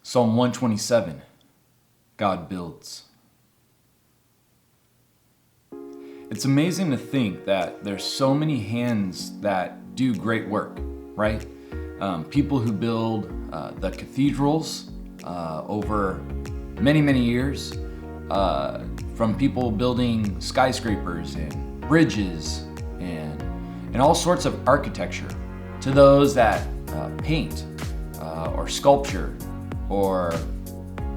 Psalm 127, God builds. It's amazing to think that there's so many hands that do great work, right? People who build the cathedrals over many, many years, from people building skyscrapers and bridges and all sorts of architecture, to those that paint or sculpture or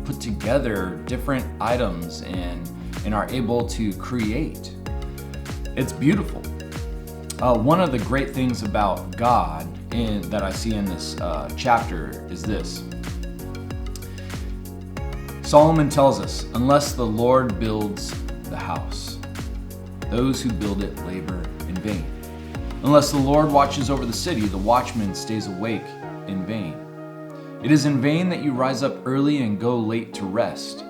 put together different items and are able to create. It's beautiful. One of the great things about God that I see in this chapter is this. Solomon tells us, unless the Lord builds the house, those who build it labor in vain. Unless the Lord watches over the city, the watchman stays awake in vain. It is in vain that you rise up early and go late to rest,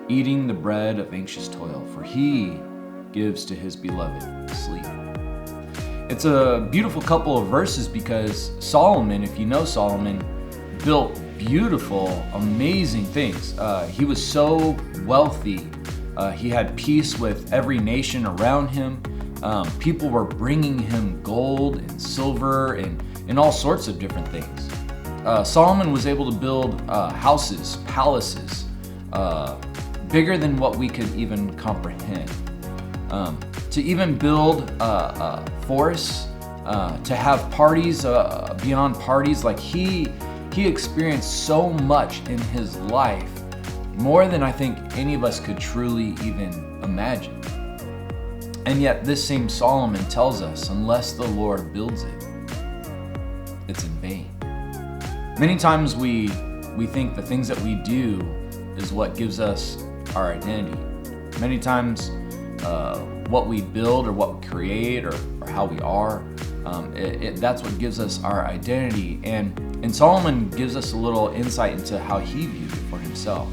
eating the bread of anxious toil, for he gives to his beloved sleep. It's a beautiful couple of verses because Solomon, if you know Solomon, built beautiful, amazing things. He was so wealthy. He had peace with every nation around him. People were bringing him gold and silver and all sorts of different things. Solomon was able to build houses, palaces, bigger than what we could even comprehend. To even build forests, to have parties beyond parties. Like he experienced so much in his life, more than I think any of us could truly even imagine. And yet this same Solomon tells us, unless the Lord builds it, it's in vain. Many times we think the things that we do is what gives us our identity. Many times what we build or what we create or how we are, that's what gives us our identity. And Solomon gives us a little insight into how he viewed it for himself.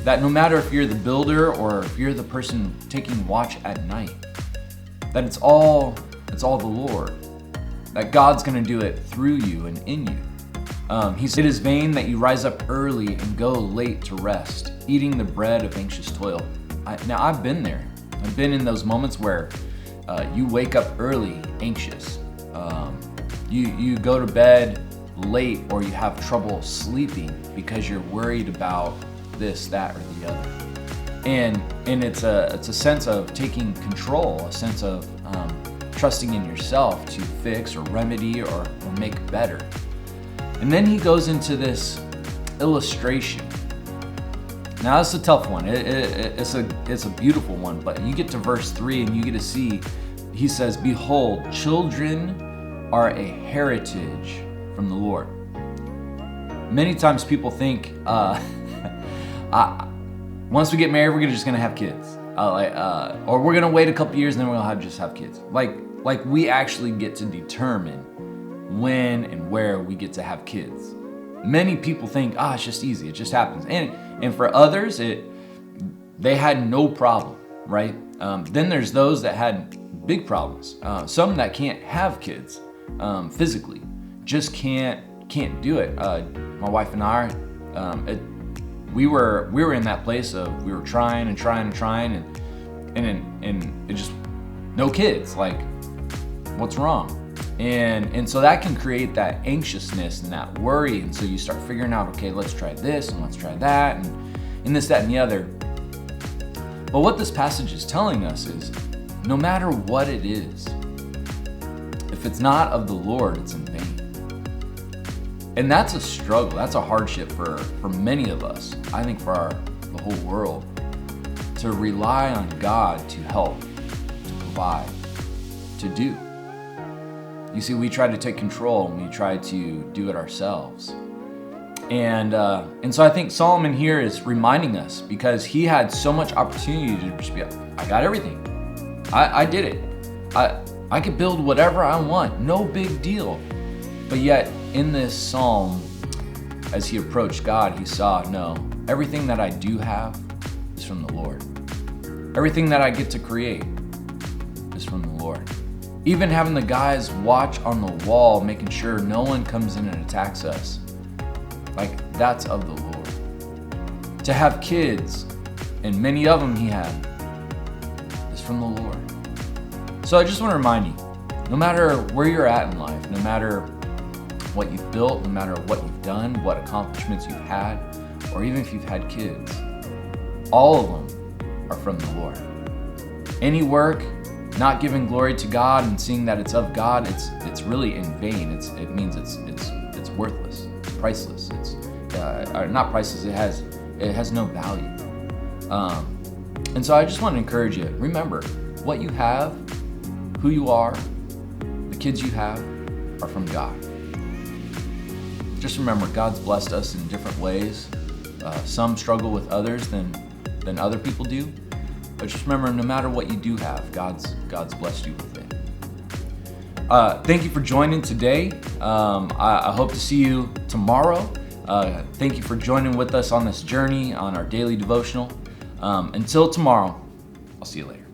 That no matter if you're the builder or if you're the person taking watch at night, that it's all the Lord. That God's going to do it through you and in you. He said, it is vain that you rise up early and go late to rest, eating the bread of anxious toil. Now, I've been there. I've been in those moments where you wake up early, anxious. You go to bed late, or you have trouble sleeping because you're worried about this, that, or the other. And it's a sense of taking control, a sense of trusting in yourself to fix or remedy or make better. And then he goes into this illustration. Now that's a tough one. It's a beautiful one, but you get to verse 3 and you get to see, he says, behold, children are a heritage from the Lord. Many times people think, once we get married, we're just gonna have kids, or we're gonna wait a couple years and then we'll just have kids. Like we actually get to determine when and where we get to have kids. Many people think, it's just easy, it just happens. And for others, they had no problem, right? Then there's those that had big problems. Some that can't have kids physically, just can't do it. My wife and I, we were in that place of we were trying and it just no kids. Like, what's wrong? And so that can create that anxiousness and that worry. And so you start figuring out, okay, let's try this and let's try that and this, that, and the other. But what this passage is telling us is no matter what it is, if it's not of the Lord, it's in vain. And that's a struggle. That's a hardship for many of us. I think for the whole world, to rely on God to help, to provide, to do. You see, we try to take control and we try to do it ourselves. And so I think Solomon here is reminding us, because he had so much opportunity to just be, I got everything. I did it. I could build whatever I want. No big deal. But yet in this psalm, as he approached God, he saw, no, everything that I do have is from the Lord. Everything that I get to create is from the Lord. Even having the guys watch on the wall, making sure no one comes in and attacks us. Like, that's of the Lord. To have kids, and many of them he had, is from the Lord. So I just want to remind you, no matter where you're at in life, no matter what you've built, no matter what you've done, what accomplishments you've had, or even if you've had kids, all of them are from the Lord. Any work not giving glory to God and seeing that it's of God, it's really in vain. It means it's worthless, it's priceless. It's not priceless. It has no value. And so I just want to encourage you. Remember, what you have, who you are, the kids you have, are from God. Just remember, God's blessed us in different ways. Some struggle with others than other people do. But just remember, no matter what you do have, God's blessed you with it. Thank you for joining today. I hope to see you tomorrow. Thank you for joining with us on this journey, on our daily devotional. Until tomorrow, I'll see you later.